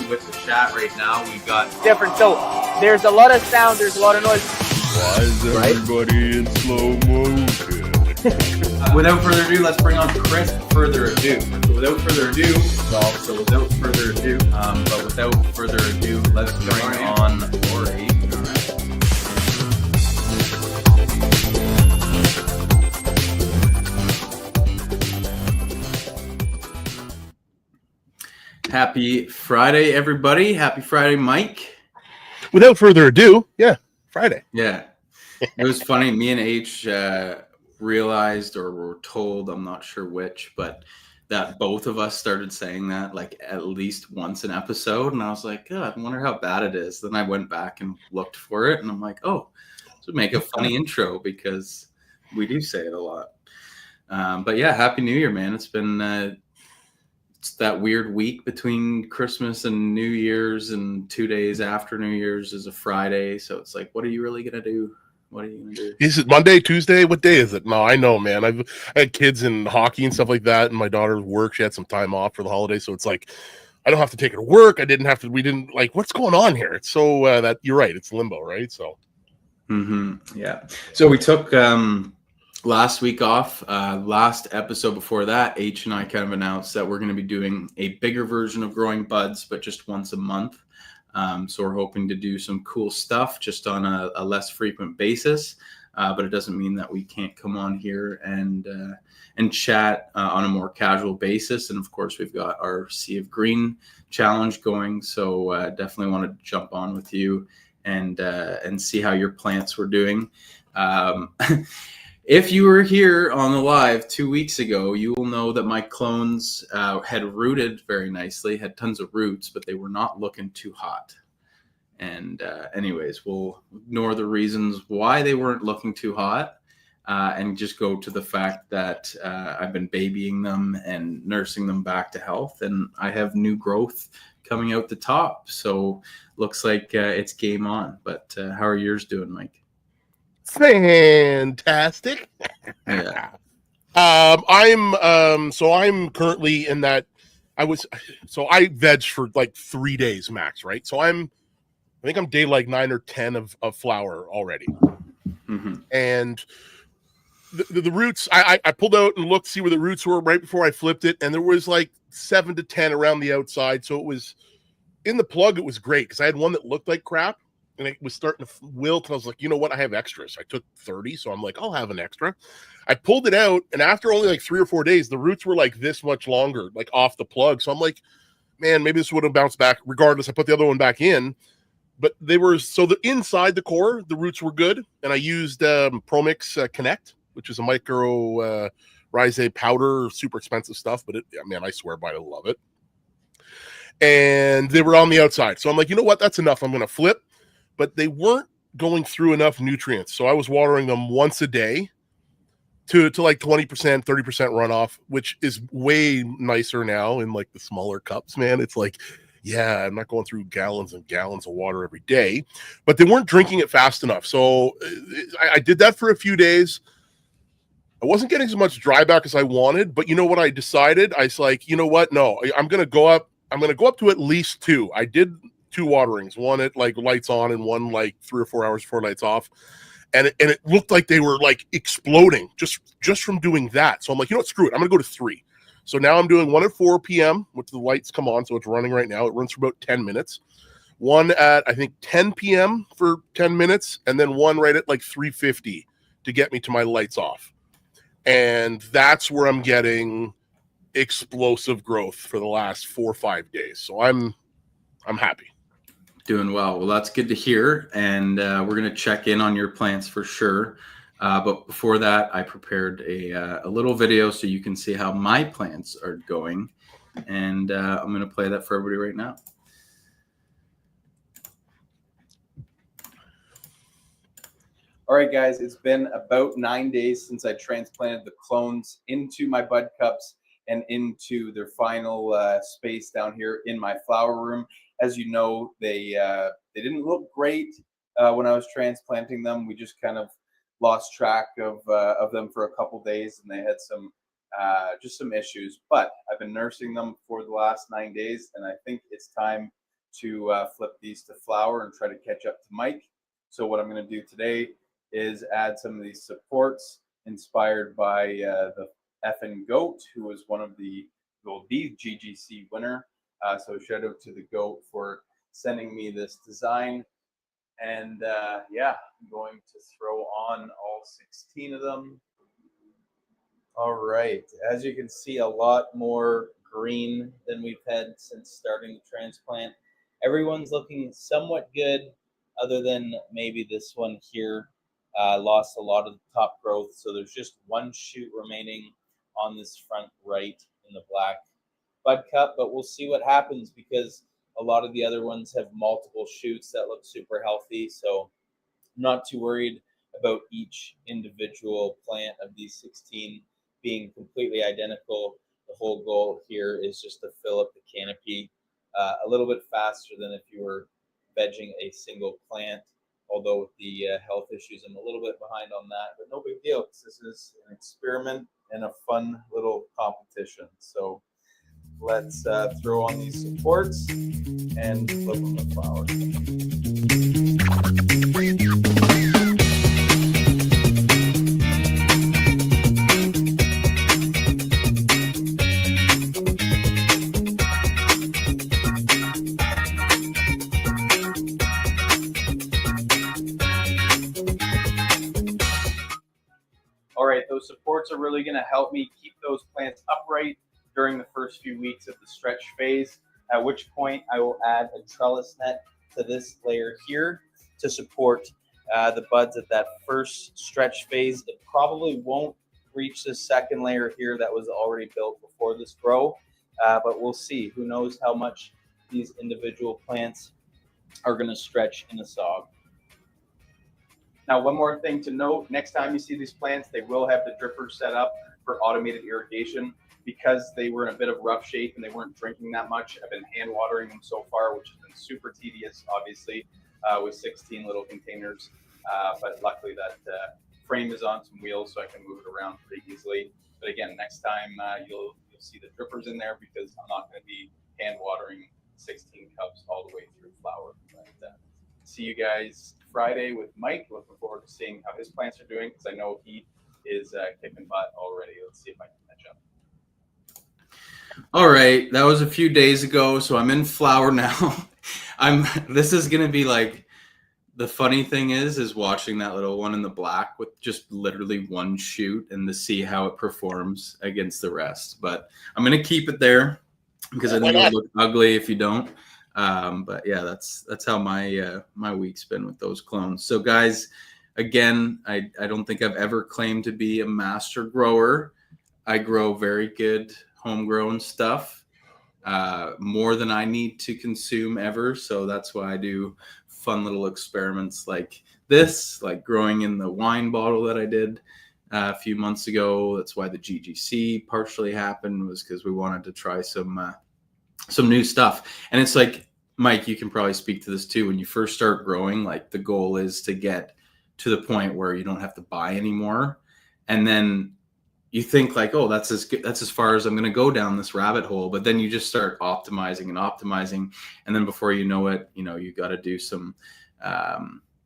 with the chat right now. We got different. So there's a lot of sound, there's a lot of noise. Why is everybody in slow motion? Without further ado, let's bring on Chris. Further ado. So without further ado, let's bring on Lori. Happy Friday, everybody. Happy Friday, Mike. Without further ado, Friday. Yeah. It was funny. Me and H realized, or were told, I'm not sure which, but that both of us started saying that like at least once an episode. And I was like, oh, I wonder how bad it is. Then I went back and looked for it. And I'm like, oh, this would make a funny intro because we do say it a lot. But yeah, Happy New Year, man. It's been... it's that weird week between Christmas and New Year's, and 2 days after New Year's is a Friday. So it's like, what are you really going to do? What are you going to do? Is it Monday, Tuesday? What day is it? No, I know, man. I had kids in hockey and stuff like that, and my daughter's work. She had some time off for the holidays. So it's like, I don't have to take her to work. We didn't like, what's going on here? It's so that you're right. It's limbo, right? So. Yeah. So we took, last week off. Last episode before that, H and I kind of announced that we're going to be doing a bigger version of Growing Buds, but just once a month. So we're hoping to do some cool stuff just on a less frequent basis. But it doesn't mean that we can't come on here and chat on a more casual basis. And of course, we've got our Sea of Green challenge going. So definitely want to jump on with you and see how your plants were doing. If you were here on the live 2 weeks ago, you will know that my clones had rooted very nicely, had tons of roots, but they were not looking too hot. And anyways, we'll ignore the reasons why they weren't looking too hot and just go to the fact that I've been babying them and nursing them back to health, and I have new growth coming out the top. So looks like it's game on. But how are yours doing, Mike? Fantastic. Yeah. I'm currently in that I veg for like 3 days max, right? So I think I'm day like 9 or 10 of flower already. And the roots, I pulled out and looked to see where the roots were right before I flipped it, and there was like 7 to 10 around the outside. So it was in the plug, it was great because I had one that looked like crap. And it was starting to wilt. And I was like, you know what? I have extras. I took 30. So I'm like, I'll have an extra. I pulled it out. And after only like 3 or 4 days, the roots were like this much longer, like off the plug. So I'm like, man, maybe this would have bounced back. Regardless, I put the other one back in. But they were, so the inside the core, the roots were good. And I used ProMix Connect, which is a micro rhizae powder, super expensive stuff. But I swear by it, I love it. And they were on the outside. So I'm like, you know what? That's enough. I'm going to flip. But they weren't going through enough nutrients. So I was watering them once a day to like 20%, 30% runoff, which is way nicer now in like the smaller cups, man. It's like, yeah, I'm not going through gallons and gallons of water every day, but they weren't drinking it fast enough. So I did that for a few days. I wasn't getting as much dryback as I wanted, but you know what I decided? I was like, you know what? No, I'm going to go up. I'm going to go up to at least 2. I did 2 waterings, one at like lights on and one like 3 or 4 hours before lights off. And it looked like they were like exploding just from doing that. So I'm like, you know what, screw it. I'm going to go to 3. So now I'm doing one at 4 p.m., which the lights come on. So it's running right now. It runs for about 10 minutes. One at, I think, 10 p.m. for 10 minutes. And then one right at like 3:50 to get me to my lights off. And that's where I'm getting explosive growth for the last 4 or 5 days. So I'm happy. Doing well. Well, that's good to hear. And we're going to check in on your plants for sure. But before that, I prepared a little video so you can see how my plants are going. And I'm going to play that for everybody right now. All right, guys, it's been about 9 days since I transplanted the clones into my bud cups and into their final space down here in my flower room. As you know, they didn't look great when I was transplanting them. We just kind of lost track of them for a couple days, and they had just some issues. But I've been nursing them for the last 9 days, and I think it's time to flip these to flower and try to catch up to Mike. So what I'm going to do today is add some of these supports inspired by the effing goat, who was one of the GGC winner. So shout out to the goat for sending me this design. And yeah, I'm going to throw on all 16 of them. All right, as you can see, a lot more green than we've had since starting the transplant. Everyone's looking somewhat good, other than maybe this one here. Lost a lot of the top growth, so there's just one shoot remaining on this front right in the black bud cup, but we'll see what happens because a lot of the other ones have multiple shoots that look super healthy, so I'm not too worried about each individual plant of these 16 being completely identical. The whole goal here is just to fill up the canopy a little bit faster than if you were vegging a single plant. Although with the health issues, I'm a little bit behind on that, but no big deal because this is an experiment and a fun little competition. So let's throw on these supports and flip them the flowers. All right, those supports are really going to help me keep those plants upright during the first few weeks of the stretch phase, at which point I will add a trellis net to this layer here to support the buds at that first stretch phase. It probably won't reach the second layer here that was already built before this grow, but we'll see. Who knows how much these individual plants are going to stretch in the sog. Now, one more thing to note, next time you see these plants, they will have the drippers set up for automated irrigation. Because they were in a bit of rough shape and they weren't drinking that much, I've been hand watering them so far, which has been super tedious, obviously, with 16 little containers. But luckily that frame is on some wheels, so I can move it around pretty easily. But again, next time you'll see the drippers in there because I'm not going to be hand watering 16 cups all the way through flower. But see you guys Friday with Mike. Looking forward to seeing how his plants are doing because I know he is kicking butt already. Let's see if I can catch up. All right, that was a few days ago, so I'm in flower now. This is gonna be like, the funny thing is watching that little one in the black with just literally one shoot and to see how it performs against the rest. But I'm gonna keep it there because I think it'll look ugly if you don't. But yeah, that's how my week's been with those clones. So guys, again, I don't think I've ever claimed to be a master grower. I grow very good homegrown stuff, more than I need to consume ever. So that's why I do fun little experiments like this, like growing in the wine bottle that I did a few months ago. That's why the GGC partially happened, was because we wanted to try some new stuff. And it's like, Mike, you can probably speak to this too. When you first start growing, like the goal is to get to the point where you don't have to buy anymore. And then you think like, oh, that's as far as I'm going to go down this rabbit hole. But then you just start optimizing. And then before you know it, you got to do some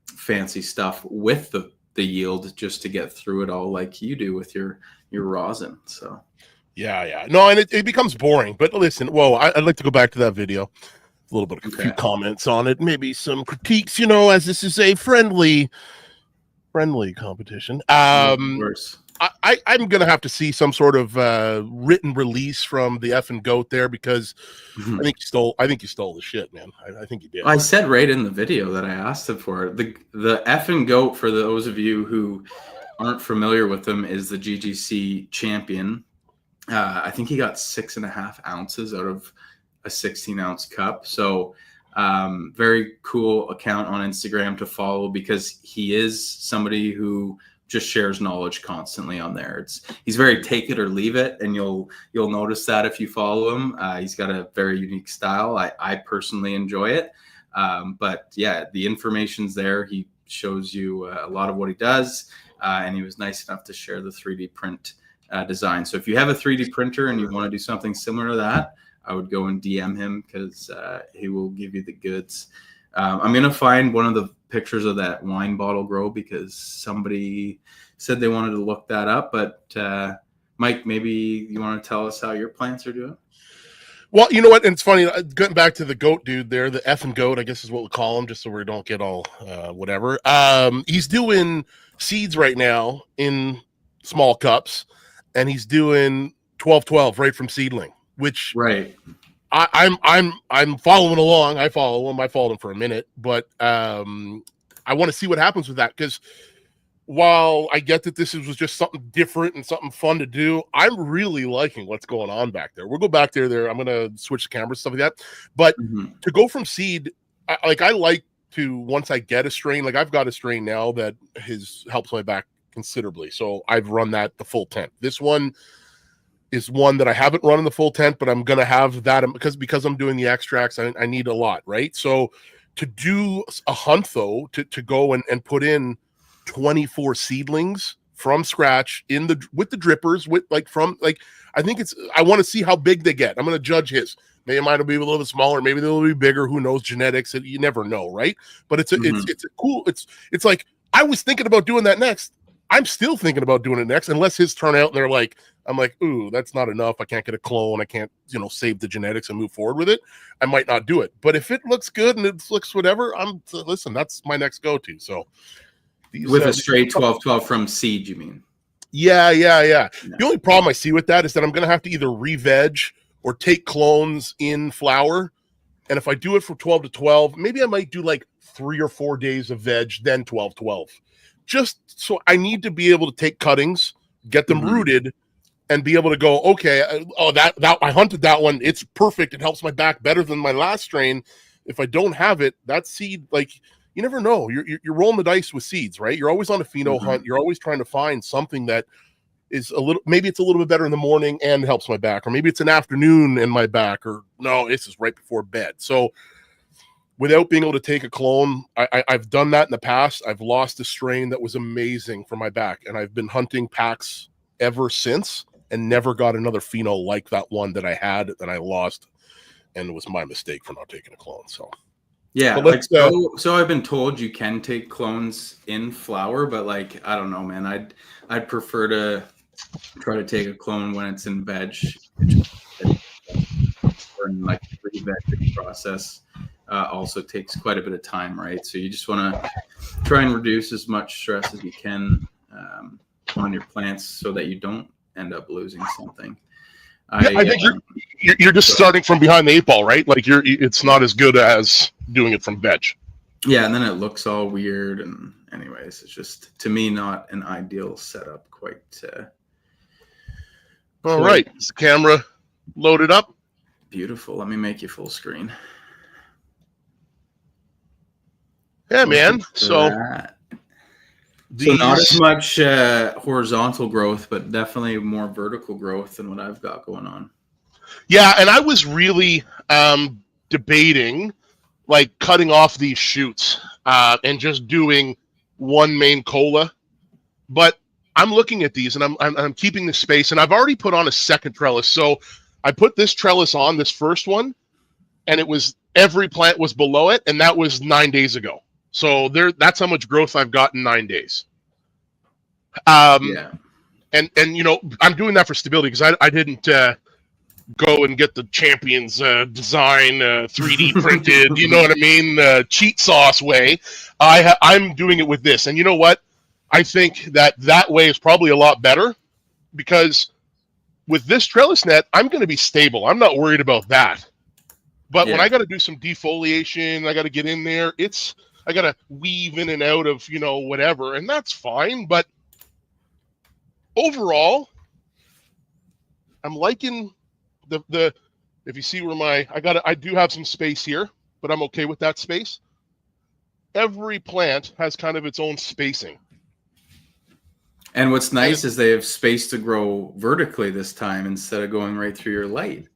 fancy stuff with the yield just to get through it all, like you do with your rosin. So. Yeah. No, and it becomes boring. But listen, I'd like to go back to that video. A little bit of a few comments on it, maybe some critiques, as this is a friendly competition. Of course. I'm going to have to see some sort of written release from the effing goat there because I think you stole the shit, man. I think you did. I said right in the video that I asked him for it. The effing goat, for those of you who aren't familiar with him, is the GGC champion. I think he got 6.5 ounces out of a 16-ounce cup. So very cool account on Instagram to follow because he is somebody who just shares knowledge constantly on there. He's very take it or leave it, and you'll notice that if you follow him. He's got a very unique style. I personally enjoy it. But yeah, the information's there. He shows you a lot of what he does, and he was nice enough to share the 3D print design. So if you have a 3D printer and you want to do something similar to that, I would go and DM him because he will give you the goods. I'm going to find one of the pictures of that wine bottle grow because somebody said they wanted to look that up. But Mike, maybe you want to tell us how your plants are doing? Well, you know what? And it's funny, getting back to the goat dude there, the effing goat, I guess is what we call him, just so we don't get all whatever. He's doing seeds right now in small cups, and he's doing 12-12 right from seedling, which right. I'm following along. I follow him. I followed him for a minute, but I want to see what happens with that because while I get that this was just something different and something fun to do, I'm really liking what's going on back there. We'll go back there. I'm going to switch the camera, stuff like that. But to go from seed, I like to, once I get a strain, like I've got a strain now that helps my back considerably. So I've run that the full tent. This one is one that I haven't run in the full tent, but I'm going to have that because I'm doing the extracts. I need a lot, right? So to do a hunt though, to go and put in 24 seedlings from scratch with the drippers I think I want to see how big they get. I'm going to judge his. Maybe it might be a little bit smaller, maybe they'll be bigger. Who knows? Genetics, you never know, right? But it's a cool. It's like I was thinking about doing that next. I'm still thinking about doing it next, unless his turn out and they're like, I'm like, ooh, that's not enough. I can't get a clone. I can't, save the genetics and move forward with it. I might not do it. But if it looks good and it looks whatever, listen, that's my next go-to. So. With a straight 12-12 from seed, you mean? Yeah. The only problem I see with that is that I'm going to have to either re-veg or take clones in flower. And if I do it for 12-12, maybe I might do like 3 or 4 days of veg, then 12-12. Just so I need to be able to take cuttings, get them rooted, and be able to go, okay, that I hunted that one. It's perfect. It helps my back better than my last strain. If I don't have it, that seed, like, you never know. You're rolling the dice with seeds, right? You're always on a pheno hunt. You're always trying to find something that is maybe it's a little bit better in the morning and helps my back, or maybe it's an afternoon in my back, or no, this is right before bed. So without being able to take a clone, I've done that in the past. I've lost a strain that was amazing for my back, and I've been hunting packs ever since and never got another pheno like that one that I had that I lost, and it was my mistake for not taking a clone. So. Yeah, so I've been told you can take clones in flower, but like I don't know, man. I'd prefer to try to take a clone when it's in veg, or in like the pre-veg process. Also takes quite a bit of time, right? So you just want to try and reduce as much stress as you can on your plants so that you don't end up losing something. I think you're just starting from behind the 8 ball, right? Like it's not as good as doing it from veg. Yeah, and then it looks all weird. And anyways, it's just to me not an ideal setup. Quite. All right, is the camera loaded up? Beautiful. Let me make you full screen. Yeah, man. So not as much horizontal growth, but definitely more vertical growth than what I've got going on. Yeah, and I was really debating like cutting off these shoots and just doing one main cola. But I'm looking at these and I'm keeping the space, and I've already put on a second trellis. So I put this trellis on, this first one, and it was every plant was below it, and that was 9 days ago. So that's how much growth I've got in 9 days. And I'm doing that for stability because I didn't go and get the Champions design 3D printed, you know what I mean, cheat sauce way. I'm doing it with this, and you know what? I think that way is probably a lot better because with this trellis net, I'm going to be stable. I'm not worried about that. But when I got to do some defoliation, I got to get in there. I got to weave in and out of, whatever, and that's fine. But overall, I'm liking the if you see where I do have some space here, but I'm okay with that space. Every plant has kind of its own spacing. And what's nice is they have space to grow vertically this time instead of going right through your light.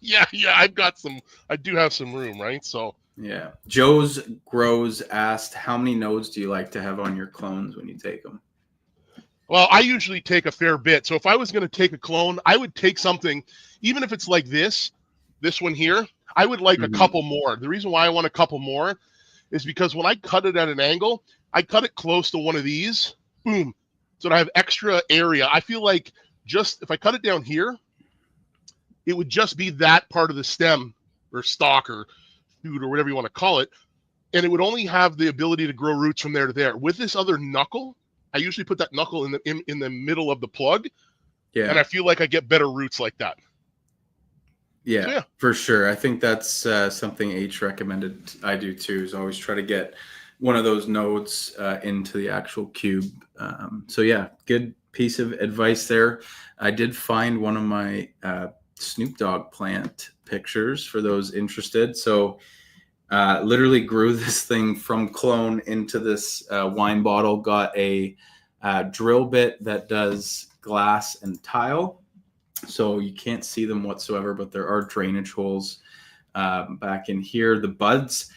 Yeah, I do have some room, right? So yeah. Joe's Grows asked, how many nodes do you like to have on your clones when you take them? Well, I usually take a fair bit. So if I was going to take a clone, I would take something, even if it's like this, this one here, I would like a Mhm. couple more. The reason why I want a couple more is because when I cut it at an angle, I cut it close to one of these, boom, so that I have extra area. I feel like just if I cut it down here, it would just be that part of the stem or stalk or shoot or whatever you want to call it, and it would only have the ability to grow roots from there to there. With this other knuckle, I usually put that knuckle in the middle of the plug, and I Yeah. feel like I get better roots like that. Yeah, So yeah, for sure. I think that's something H recommended. I do too. Is always try to get one of those nodes into the actual cube. So yeah, good piece of advice there. I did find one of my Snoop Dogg plant pictures for those interested. So literally grew this thing from clone into this wine bottle. Got a drill bit that does glass and tile. So you can't see them whatsoever, but there are drainage holes back in here. The buds,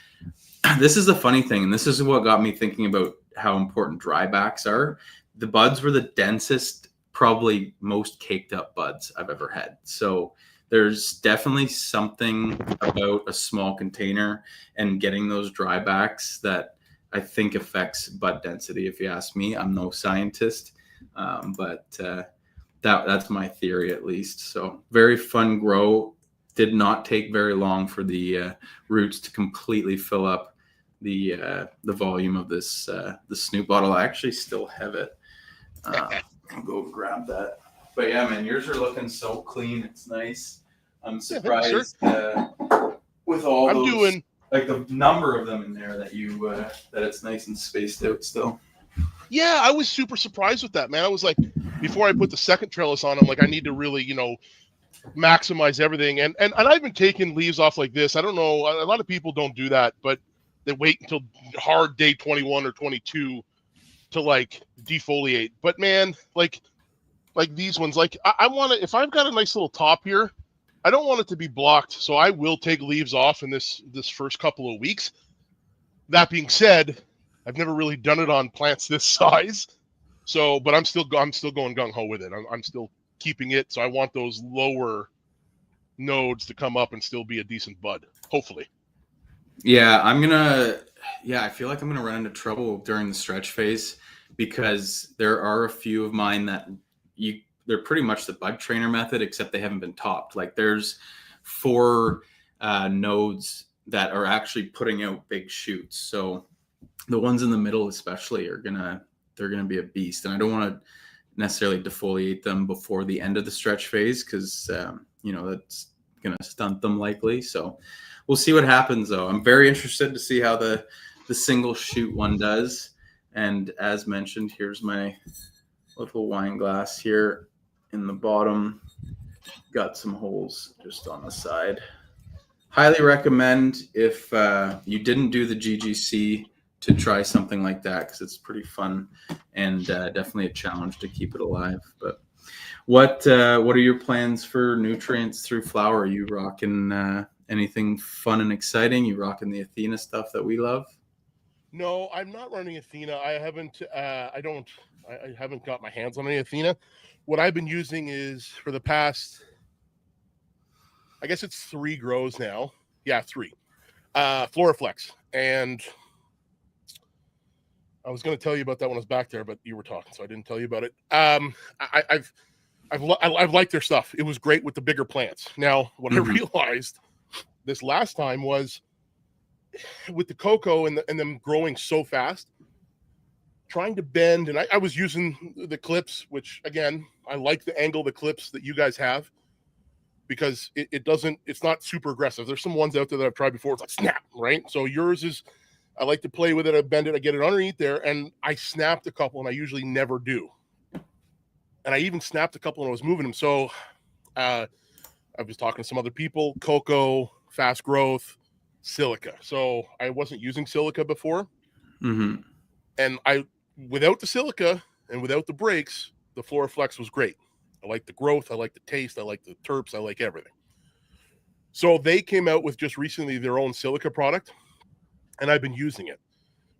this is the funny thing, and this is what got me thinking about how important dry backs are. The buds were the densest, probably most caked up buds I've ever had. So there's definitely something about a small container and getting those dry backs that I think affects bud density. If you ask me, I'm no scientist, but that's my theory at least. So very fun grow. Did not take very long for the roots to completely fill up the volume of this the Snoop bottle. I actually still have it. I'll go grab that. But yeah, man, yours are looking so clean. It's nice. I'm surprised with all I'm those doing. like the number of them in there that you that it's nice and spaced out still. Yeah, I was super surprised with that, man. I was like, before I put the second trellis on, I'm like, I need to really, maximize everything. And I've been taking leaves off like this. I don't know, a lot of people don't do that, but they wait until hard day 21 or 22 to like defoliate. But man, like these ones, like I want to, if I've got a nice little top here, I don't want it to be blocked. So I will take leaves off in this first couple of weeks. That being said, I've never really done it on plants this size. So, but I'm still going gung ho with it. I'm still keeping it. So I want those lower nodes to come up and still be a decent bud, hopefully. Yeah, I feel like I'm gonna run into trouble during the stretch phase because there are a few of mine that they're pretty much the BudTrainer method, except they haven't been topped. Like there's 4 nodes that are actually putting out big shoots. So the ones in the middle especially they're gonna be a beast. And I don't want to necessarily defoliate them before the end of the stretch phase because that's gonna stunt them likely. So we'll see what happens though. I'm very interested to see how the single shoot one does. And as mentioned, here's my little wine glass here in the bottom. Got some holes just on the side. Highly recommend if you didn't do the GGC to try something like that because it's pretty fun and definitely a challenge to keep it alive. But what are your plans for nutrients through flower? Are you rocking anything fun and exciting? You rocking the Athena stuff that we love? No, I'm not running Athena. I haven't. I haven't got my hands on any Athena. What I've been using is for the past, I guess it's 3 grows now. Yeah, 3. Floraflex. And I was going to tell you about that when I was back there, but you were talking, so I didn't tell you about it. I've liked their stuff. It was great with the bigger plants. Now, what I realized this last time was with the cocoa and them growing so fast, trying to bend, and I was using the clips, which again, I like the angle of the clips that you guys have because it's not super aggressive. There's some ones out there that I've tried before. It's like snap, right? So yours is, I like to play with it. I bend it, I get it underneath there, and I snapped a couple, and I usually never do. And I even snapped a couple when I was moving them. So I was talking to some other people, cocoa, fast growth, silica. So I wasn't using silica before. Mm-hmm. And without the silica and without the breaks, the Floraflex was great. I like the growth. I like the taste. I like the terps. I like everything. So they came out with just recently their own silica product, and I've been using it.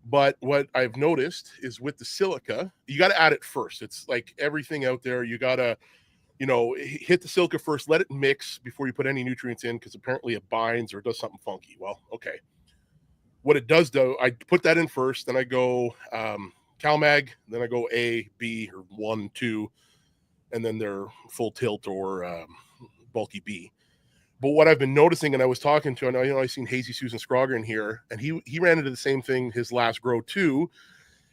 But what I've noticed is with the silica, you got to add it first. It's like everything out there. You got to hit the silica first, let it mix before you put any nutrients in, because apparently it binds or does something funky. Well, okay. What it does, though, I put that in first, then I go CalMag, then I go A, B, or 1, 2, and then they're full tilt or bulky B. But what I've been noticing, and I was talking to, I know, I've seen Hazy Susan Scroger in here, and he ran into the same thing his last grow too,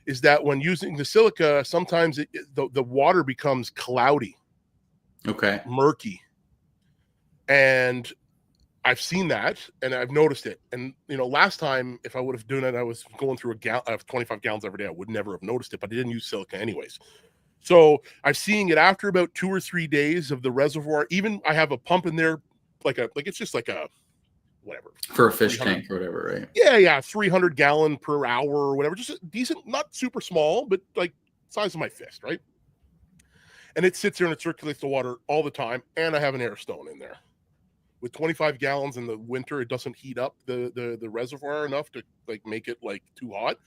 is that when using the silica, sometimes the water becomes cloudy, murky. And I've seen that, and I've noticed it. And, last time, if I would have done it, I was going through a 25 gallons every day. I would never have noticed it, but I didn't use silica anyways. So I'm seeing it after about 2 or 3 days of the reservoir. Even I have a pump in there, it's just like a whatever for a fish tank or whatever, right? Yeah, 300 gallon per hour or whatever, just a decent, not super small, but like size of my fist, right? And it sits there and it circulates the water all the time, and I have an air stone in there. With 25 gallons in the winter, it doesn't heat up the reservoir enough to make it too hot,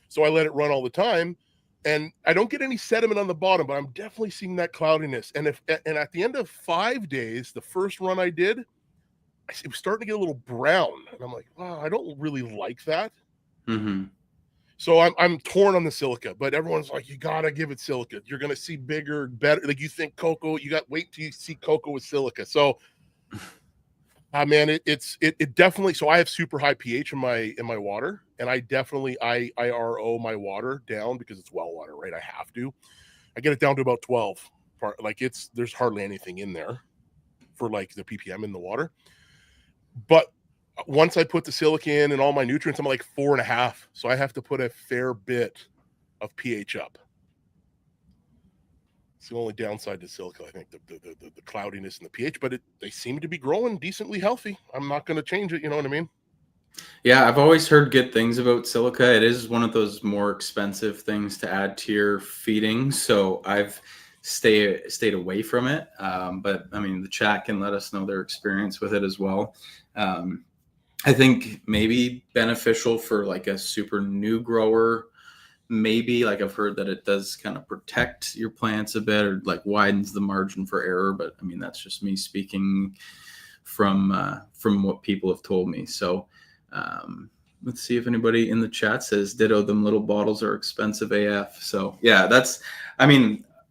so I let it run all the time. And I don't get any sediment on the bottom, but I'm definitely seeing that cloudiness. And at the end of 5 days, the first run I did, it was starting to get a little brown. And I'm like, wow, I don't really like that. Mm-hmm. So I'm torn on the silica, but everyone's like, you got to give it silica. You're going to see bigger, better. Like, you think cocoa, wait till you see cocoa with silica. So, man, it definitely, so I have super high pH in my water, and I definitely IRO my water down because it's well water, right? I have to. I get it down to about 12. There's hardly anything in there for the ppm in the water. But once I put the silica in and all my nutrients, I'm 4.5. So I have to put a fair bit of pH up. It's the only downside to silica, I think, the cloudiness and the pH, but they seem to be growing decently healthy. I'm not going to change it. You know what I mean? Yeah, I've always heard good things about silica. It is one of those more expensive things to add to your feeding, so I've stayed away from it. But I mean, the chat can let us know their experience with it as well. I think maybe beneficial for a super new grower. Maybe I've heard that it does kind of protect your plants a bit, or widens the margin for error. But I mean, that's just me speaking from what people have told me. So let's see if anybody in the chat says ditto. Them little bottles are expensive AF. So yeah,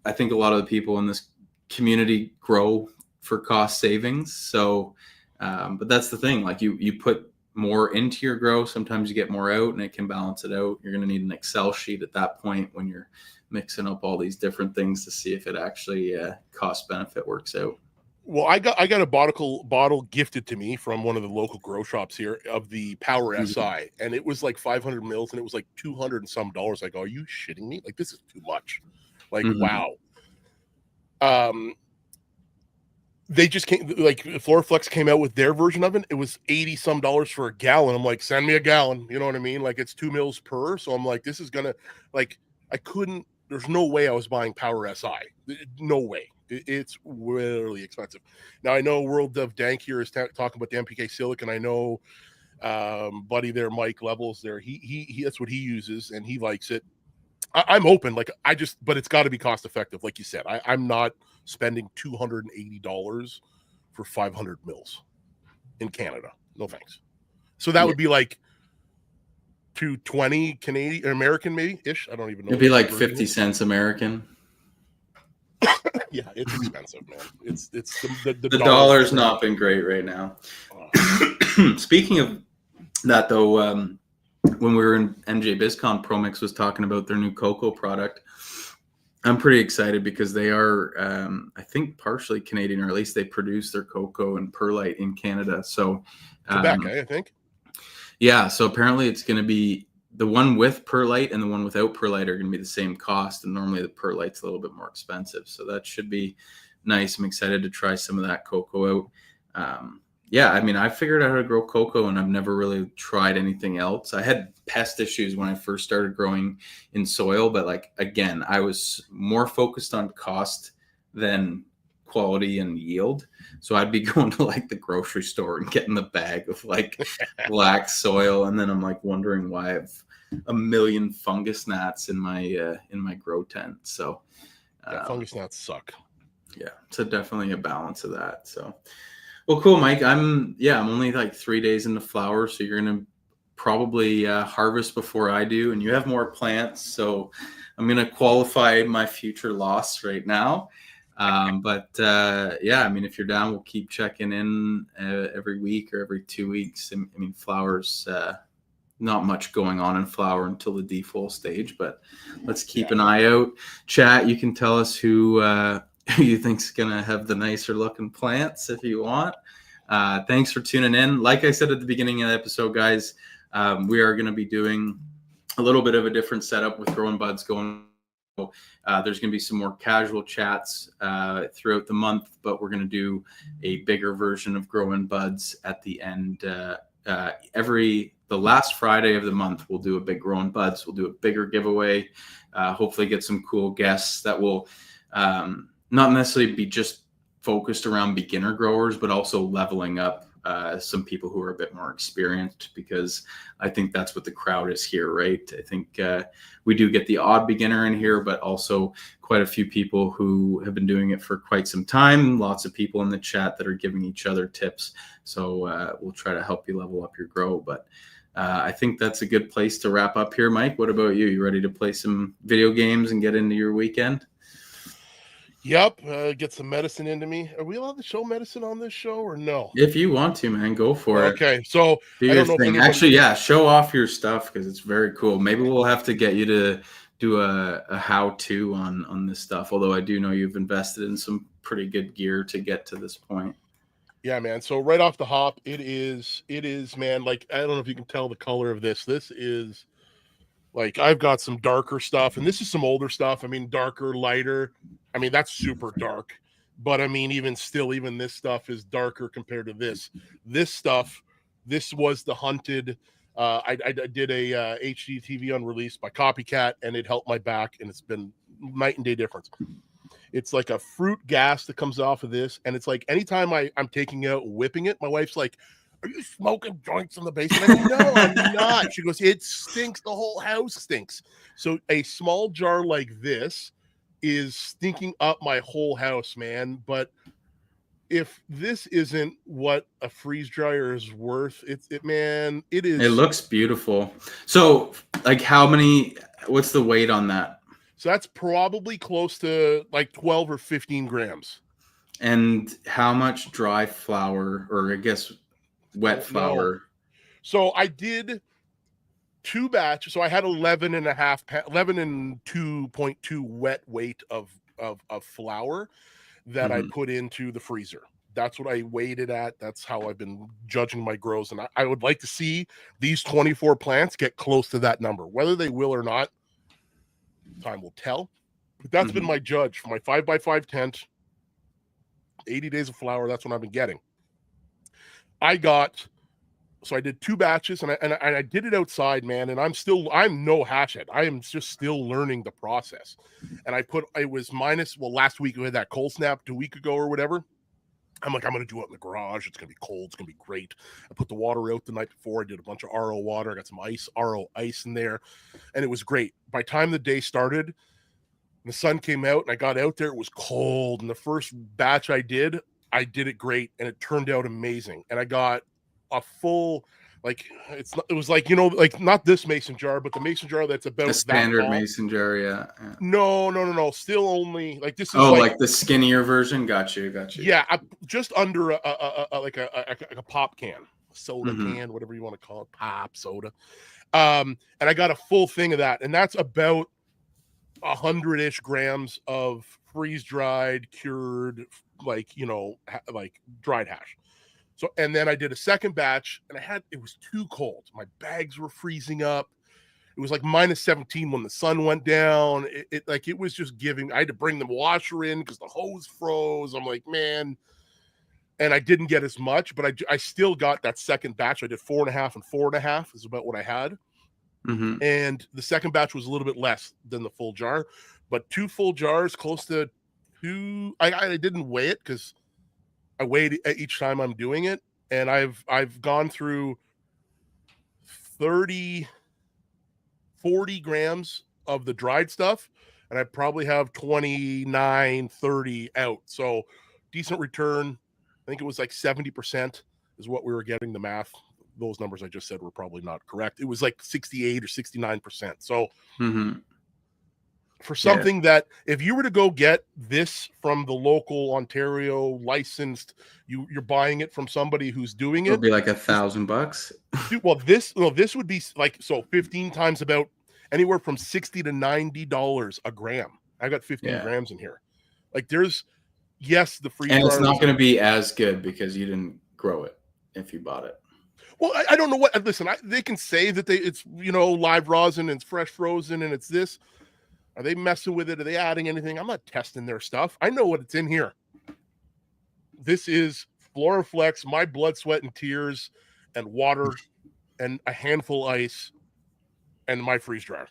I think a lot of the people in this community grow for cost savings. So, but that's the thing. You put more into your grow, sometimes you get more out, and it can balance it out. You're going to need an Excel sheet at that point when you're mixing up all these different things to see if it actually cost benefit works out. Well, I got a bottle gifted to me from one of the local grow shops here of the Power SI, and it was 500 mils, and it was $200 and some. I go, are you shitting me? This is too much. Wow. They just came, Floraflex came out with their version of it. It was $80 some for a gallon. I'm like, send me a gallon. You know what I mean? It's 2 mils per. So I'm like, this is gonna, I couldn't. There's no way I was buying Power SI. No way. It's really expensive. Now I know World of Dank here is talking about the MPK Silicon. I know, buddy there, Mike Levels there. He that's what he uses, and he likes it. I'm open. But it's got to be cost effective. Like you said, I'm not spending $280 for 500 mils in Canada. No thanks. So that would be $220 Canadian or American, maybe ish. I don't even know. It'd be 50 cents American. Yeah, it's expensive, man. It's the dollar's not been great right now. Speaking of that, though, when we were in MJ BizCon, ProMix was talking about their new cocoa product. I'm pretty excited because they are, I think, partially Canadian, or at least they produce their cocoa and perlite in Canada. So Quebec, I think. Yeah, so apparently it's going to be the one with perlite and the one without perlite are going to be the same cost, and normally the perlite's a little bit more expensive. So that should be nice. I'm excited to try some of that cocoa out. Yeah, I mean, I figured out how to grow cocoa, and I've never really tried anything else. I had pest issues when I first started growing in soil, but again, I was more focused on cost than quality and yield. So I'd be going to the grocery store and getting the bag of black soil, and then I'm wondering why I have a million fungus gnats in my grow tent. So fungus gnats suck. Yeah, so definitely a balance of that. So, well, cool, Mike. I'm only like 3 days into flower, so you're gonna probably harvest before I do, and you have more plants, so I'm gonna qualify my future loss right now. But yeah, I mean, if you're down, we'll keep checking in every week or every 2 weeks. I mean, flowers. Not much going on in flower until the default stage, but let's keep an eye out. Chat, you can tell us who who you think's gonna have the nicer looking plants if you want. Thanks for tuning in. Like I said at the beginning of the episode, guys, we are going to be doing a little bit of a different setup with Growin Buds going. There's going to be some more casual chats throughout the month, but we're going to do a bigger version of Growin Buds at the end. The last Friday of the month, we'll do a big Growin Buds. We'll do a bigger giveaway. Hopefully, get some cool guests that will not necessarily be just focused around beginner growers, but also leveling up some people who are a bit more experienced, because I think that's what the crowd is here, right? I think we do get the odd beginner in here, but also quite a few people who have been doing it for quite some time. Lots of people in the chat that are giving each other tips. So we'll try to help you level up your grow. But I think that's a good place to wrap up here, Mike. What about you? You ready to play some video games and get into your weekend? Yep, get some medicine into me. Are we allowed to show medicine on this show or no? If you want to, man, go for it. Okay, so do I your don't know thing. if anybody... Actually, yeah, show off your stuff because it's very cool. Maybe we'll have to get you to do a how-to on this stuff. Although I do know you've invested in some pretty good gear to get to this point. Yeah, man. So right off the hop, it is, man. Like, I don't know if you can tell the color of this. This is like, I've got some darker stuff, and this is some older stuff. I mean, darker, lighter. I mean, that's super dark. But I mean, even this stuff is darker compared to this. This stuff, this was the hunted. I did a HD TV unreleased by Copycat, and it helped my back, and it's been night and day difference. It's like a fruit gas that comes off of this, and it's like anytime I'm taking out whipping it, my wife's like, "Are you smoking joints in the basement?" I go, "No, I'm not." She goes, "It stinks. The whole house stinks." So a small jar like this is stinking up my whole house, man. But if this isn't what a freeze dryer is worth, it is. It looks beautiful. So, like, what's the weight on that? So that's probably close to like 12 or 15 grams. And how much dry flour, or I guess wet flour? No. So I did 2 batches. So I had 11 and 2.2 wet weight of flour that I put into the freezer. That's what I weighed it at. That's how I've been judging my grows. And I would like to see these 24 plants get close to that number. Whether they will or not, time will tell. But that's been my judge for my 5x5 tent. 80 days of flower. That's what I've been getting. I did 2 batches, and I did it outside, man. And I'm no hatchet. I am just still learning the process. And it was last week we had that cold snap 2 weeks ago or whatever. I'm like, I'm going to do it in the garage. It's going to be cold. It's going to be great. I put the water out the night before. I did a bunch of RO water. I got some RO ice in there, and it was great. By the time the day started, the sun came out, and I got out there. It was cold, and the first batch I did it great, and it turned out amazing. And I got a full, like, it was like, like not this mason jar, but the mason jar that's about the standard mason jar. Yeah. No. Still only like this is like the skinnier version. Got you. Yeah, just under a pop can, soda can, whatever you want to call it, pop soda. And I got a full thing of that, and that's about 100-ish grams of freeze dried, cured, like dried hash. So, and then I did a second batch, and it was too cold. My bags were freezing up. It was like -17 when the sun went down. It was just giving. I had to bring the washer in because the hose froze. I'm like, man. And I didn't get as much, but I still got that second batch. I did 4.5 and 4.5 is about what I had. And the second batch was a little bit less than the full jar, but 2 full jars, close to 2. I didn't weigh it because I weighed each time I'm doing it, and I've gone through 40 grams of the dried stuff and I probably have 29, 30 out. So decent return. I think it was like 70% is what we were getting. The math, those numbers I just said were probably not correct. It was like 68 or 69%. So for something that if you were to go get this from the local Ontario licensed, you're buying it from somebody who's doing It'll it. be like $1,000. Dude, well, this would be like, so 15 times about anywhere from $60 to $90 a gram. I got 15 grams in here. Like there's, yes, the freeze and it's dryer not going to be as good because you didn't grow it if you bought it. Well, I don't know what. Listen, they can say that it's live rosin and it's fresh frozen and it's this. Are they messing with it? Are they adding anything? I'm not testing their stuff. I know what it's in here. This is Floraflex, my blood, sweat, and tears, and water, and a handful ice, and my freeze dryer.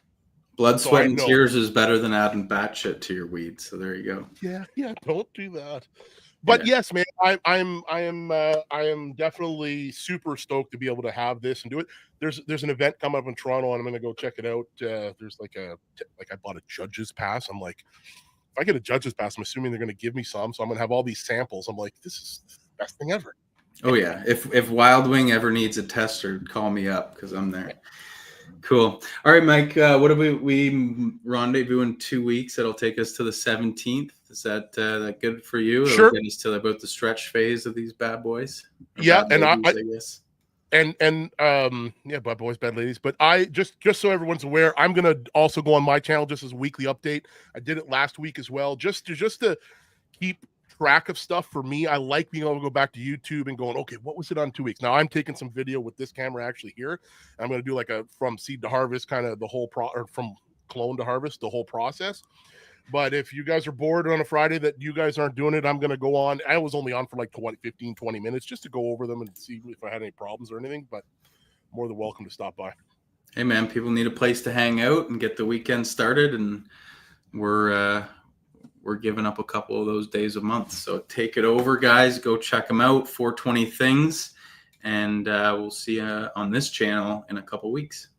Blood, sweat, and tears is better than adding batshit to your weed. So there you go. Yeah, don't do that. But yes, man, I am definitely super stoked to be able to have this and do it. There's an event coming up in Toronto, and I'm gonna go check it out. There's I bought a judge's pass. I'm like, if I get a judge's pass, I'm assuming they're gonna give me some. So I'm gonna have all these samples. I'm like, this is the best thing ever. Oh yeah, if Wild Wing ever needs a tester, call me up because I'm there. Cool. All right, Mike. What do we rendezvous in 2 weeks? That'll take us to the 17th. Is that good for you? Sure. It'll get us to about the stretch phase of these bad boys. Yeah, and ladies, I guess. Bad boys, bad ladies. But I just so everyone's aware, I'm gonna also go on my channel just as a weekly update. I did it last week as well, just to keep track of stuff. For me, I like being able to go back to YouTube and going, okay, what was it on 2 weeks? Now I'm taking some video with this camera actually here. I'm going to do like a from seed to harvest kind of the whole or from clone to harvest, the whole process. But if you guys are bored on a Friday that you guys aren't doing it, I'm going to go on. I was only on for like 15, 20 minutes just to go over them and see if I had any problems or anything, but more than welcome to stop by. Hey man, people need a place to hang out and get the weekend started, and we're giving up a couple of those days a month. So take it over, guys. Go check them out, 420 Things. And we'll see you on this channel in a couple weeks.